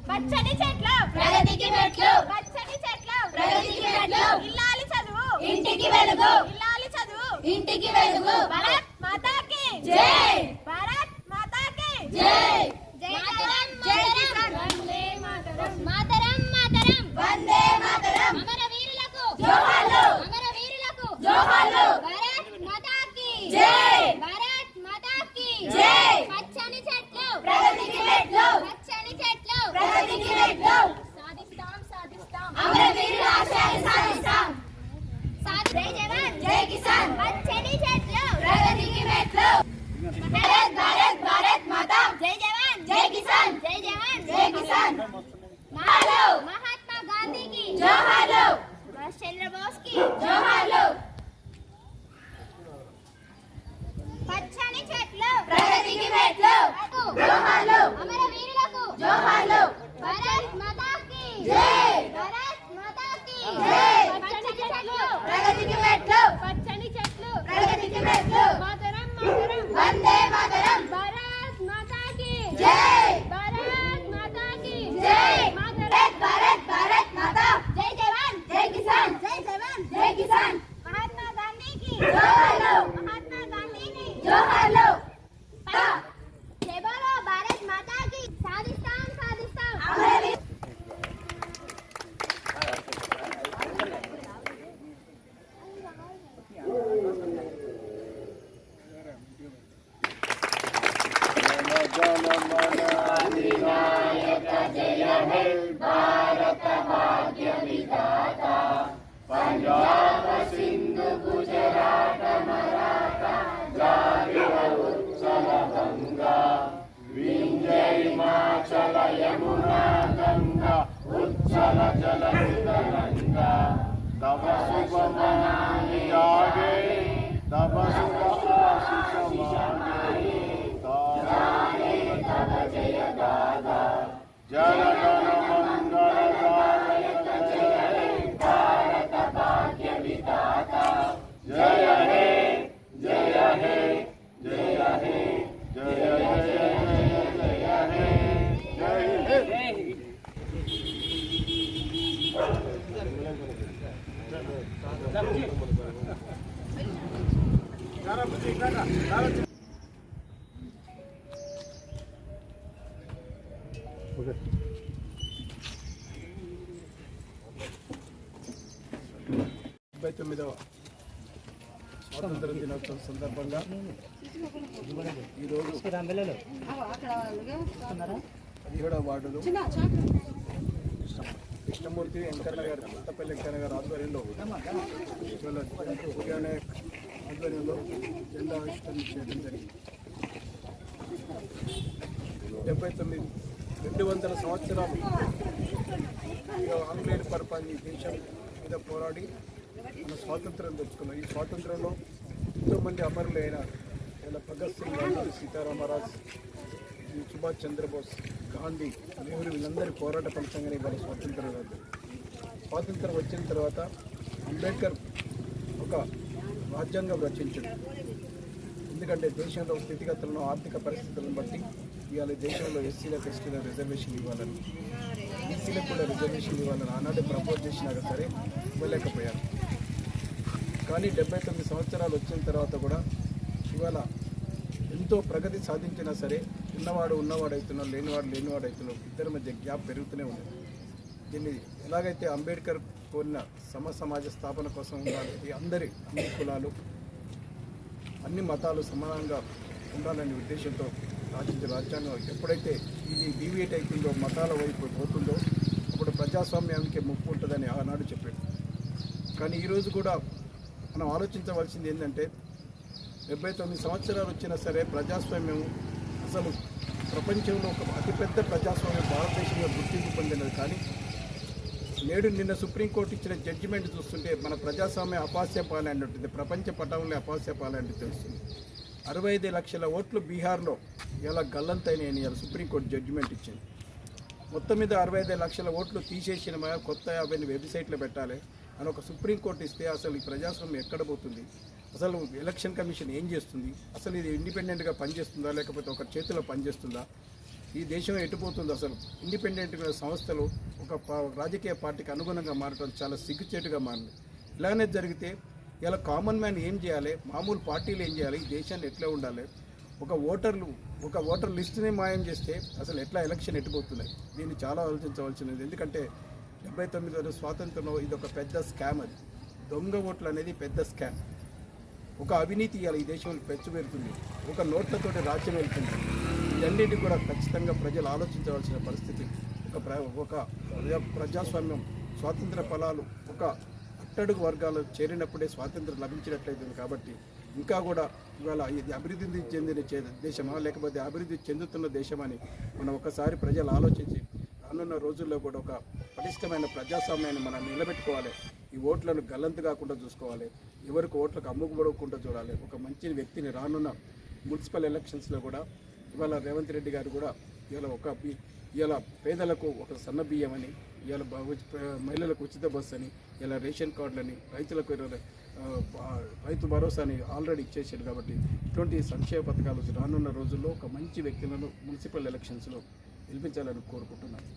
పచ్చని చెట్లు ప్రగతికి మెట్లు, పచ్చని చెట్లు ప్రగతికి మెట్లు, ఇల్లాలి చదువు ఇంటికి వెలుగు, ఇల్లాలి చదువు ఇంటికి వెలుగు. భారత్ మాతా కీ జై, భారత్ మాతా కీ జై. జై జవాన్ జై కిసాన్, వందే మాతరం, మాతరం మాతరం, వందే మాతరం. అమర వీరులకు జోహార్లు, అమర వీరులకు జోహార్లు. భారత్ మాతా కీ జై, భారత్ మాతా కీ జై. పచ్చని చెట్లు ప్రగతికి మెట్లు, పచ్చని చెట్లు ప్రగతికి మెట్లు. సాధిస్తాం సాధిస్తాం అమరవీరుల ఆశయాలు సాధిస్తాం. జై జవాన్ జై కిసాన్, పచ్చని చెట్లు ప్రగతికి మెట్లు. భారత్ భారత్ భారత్ మాతా, జై జవాన్ జై కిసాన్, జై జవాన్ జై కిసాన్. మహాత్మా గాంధీకి జోహార్లు, సుభాష్ చంద్రబోస్ కి జోహార్లు. పచ్చని చెట్లు ప్రగతికి మెట్లు, జోహార్లు. అమరవీరులకు జోహార్లు. భారత్ మాతా కీ జై, భారత్ మాతా కీ జై. పచ్చని చెట్లు ప్రగతికి మెట్లు, పచ్చని చెట్లు ప్రగతికి మెట్లు. మాతరం మాతరం, వందే మాతరం. భారత్ మాతా కీ జై, భారత్ మాతా కీ జై. భారత్ భారత్ భారత్ మాతా, జై జవాన్ జై కిసాన్, జై జవాన్ జై కిసాన్. మహాత్మా గాంధీకి జోహార్లు, మహాత్మా గాంధీకి జోహార్లు. జై బోలో భారత్ మాతా కీ. సాధిస్తాం సాధిస్తాం అమరవీరుల. అధినాయక జయ హే భారత భాగ్య విధాత, పంజాబ సింధు గుజరాట మరాఠా ద్రావిడ ఉత్కల గంగా, వింధ్య హిమాచల యమునా గంగా ఉజ్జల జల వితరంగా. తవ శుభ మనామి జాగే, తవ శుభ ఆశీష మాగే, తవ జయ గాదా. జన గణ మంగళ దాయక జయ హే భారత భాగ్య విధాత, జయ హే జయ హే జయ హే జయ జయ జయ జయ హే జయ హే. తొమ్మిదవ స్వాతంత్ర దినోత్సవం సందర్భంగా ఈరోజు 17వ వార్డులో కృష్ణమూర్తి వెంకన్న గారు, కొత్తపల్లి వెంకన్న గారు ఆధ్వర్యంలో ఆధ్వర్యంలో జెండా ఆవిష్కరణ చేయడం జరిగింది. 200 సంవత్సరాలు ఆంగ్లేయుల పరిపాలన ఈ దేశం మీద పోరాడి మన స్వాతంత్రం తెచ్చుకున్నాం. ఈ స్వాతంత్రంలో ఎంతోమంది అమరులు అయిన ఇలా భగత్ సింగ్, గాంధీ, సీతారామరాజు, సుభాష్ చంద్రబోస్, గాంధీ, నెహ్రూ వీళ్ళందరి పోరాట ఫలితంగానే ఇవాళ స్వాతంత్రం రాదు. స్వాతంత్రం వచ్చిన తర్వాత అంబేద్కర్ ఒక రాజ్యాంగం రచించాడు. ఎందుకంటే దేశంలో స్థితిగతులను, ఆర్థిక పరిస్థితులను బట్టి ఇవాళ దేశంలో ఎస్సీలకు, ఎస్టీలకు రిజర్వేషన్ ఇవ్వాలని, బీసీలకు కూడా రిజర్వేషన్ ఇవ్వాలని ఆనాడే ప్రపోజ్ చేసినాక సరే ఇవ్వలేకపోయారు. కానీ 79 సంవత్సరాలు వచ్చిన తర్వాత కూడా ఇవాళ ఎంతో ప్రగతి సాధించినా సరే ఉన్నవాడు అవుతున్నాడు, లేనివాడు అవుతున్నాడు, ఇద్దరి మధ్య గ్యాప్ పెరుగుతూనే ఉంది. దీన్ని ఎలాగైతే అంబేద్కర్ కోరిన సమాజ స్థాపన కోసం ఉండాలి, అన్ని కులాలు, అన్ని మతాలు సమానంగా ఉండాలనే ఉద్దేశంతో రాసించిన రాజ్యాంగం ఎప్పుడైతే ఇది డీవియేట్ అవుతుందో, మతాల వైపు పోతుందో అప్పుడు ప్రజాస్వామ్యానికి ముప్పు ఉంటుందని ఆనాడు చెప్పాడు. కానీ ఈరోజు కూడా మనం ఆలోచించవలసింది ఏంటంటే 79 సంవత్సరాలు వచ్చినా సరే ప్రజాస్వామ్యం అసలు ప్రపంచంలో ఒక అతిపెద్ద ప్రజాస్వామ్యం భారతదేశంలో గుర్తింపు పొందినది. కానీ నిన్న సుప్రీంకోర్టు ఇచ్చిన జడ్జిమెంట్ చూస్తుంటే మన ప్రజాస్వామ్యం అపాస్యపాలే అంటుంది, ప్రపంచ పటంలో అపాస్యపాలే అంటే తెలుస్తుంది. 65 లక్షల ఓట్లు బీహార్లో ఇలా గల్లంతైనాయని ఇలా సుప్రీంకోర్టు జడ్జిమెంట్ ఇచ్చింది. మొత్తం మీద 65 లక్షల ఓట్లు తీసేసిన కొత్త 50 వెబ్సైట్లు పెట్టాలి అని ఒక సుప్రీంకోర్టు ఇస్తే అసలు ఈ ప్రజాస్వామ్యం ఎక్కడ పోతుంది? అసలు ఎలక్షన్ కమిషన్ ఏం చేస్తుంది? అసలు ఇది ఇండిపెండెంట్గా పనిచేస్తుందా లేకపోతే ఒక చేతిలో పనిచేస్తుందా? ఈ దేశం ఎటుపోతుంది అసలు ఇండిపెండెంట్గా సంస్థలు ఒక రాజకీయ పార్టీకి అనుగుణంగా మారడం చాలా సిగ్గుచేటుగా మారింది. ఇలానే జరిగితే ఇలా కామన్ మ్యాన్ ఏం చేయాలి, మామూలు పార్టీలు ఏం చేయాలి, ఈ దేశాన్ని ఎట్లా ఉండాలి, ఒక ఓటర్ లిస్టుని మాయం చేస్తే అసలు ఎట్లా ఎలక్షన్ ఎటుపోతున్నాయి. దీన్ని చాలా ఆలోచించవలసినది. ఎందుకంటే 79వ స్వాతంత్రంలో ఇది ఒక పెద్ద స్కామ్. అది దొంగ ఓట్లు అనేది పెద్ద స్కామ్. ఒక అవినీతి ఇవాళ ఈ దేశంలో పెంచుపెడుతుంది, ఒక నోట్లతోటి రాజ్యం వెళ్తుంది. ఇవన్నిటి కూడా ఖచ్చితంగా ప్రజలు ఆలోచించవలసిన పరిస్థితి. ఒక ప్రజాస్వామ్యం స్వాతంత్ర ఫలాలు ఒక అట్టడుగు వర్గాలు చేరినప్పుడే స్వాతంత్రం లభించినట్లయితుంది. కాబట్టి ఇంకా కూడా ఇవాళ ఇది అభివృద్ధి చెందిన దేశమా లేకపోతే అభివృద్ధి చెందుతున్న దేశమని మనం ఒకసారి ప్రజలు ఆలోచించి రానున్న రోజుల్లో కూడా ఒక పటిష్టమైన ప్రజాస్వామ్యాన్ని మనం నిలబెట్టుకోవాలి. ఈ ఓట్లను గల్లంతు కాకుండా చూసుకోవాలి, ఎవరికి ఓట్లకు అమ్ముకుపడకుండా చూడాలి. ఒక మంచి వ్యక్తిని రానున్న మున్సిపల్ ఎలక్షన్స్లో కూడా ఇవాళ రేవంత్ రెడ్డి గారు కూడా ఇవాళ పేదలకు ఒక సన్న బియ్యం అని, ఇవాళ మహిళలకు ఉచిత బస్సు అని, ఇలా రేషన్ కార్డులని, రైతులకు రైతు భరోసా అని ఆల్రెడీ ఇచ్చేసాడు. కాబట్టి ఇటువంటి సంక్షేమ పథకాలు రానున్న రోజుల్లో ఒక మంచి వ్యక్తులను మున్సిపల్ ఎలక్షన్స్లో గెలిపించాలని కోరుకుంటున్నాను.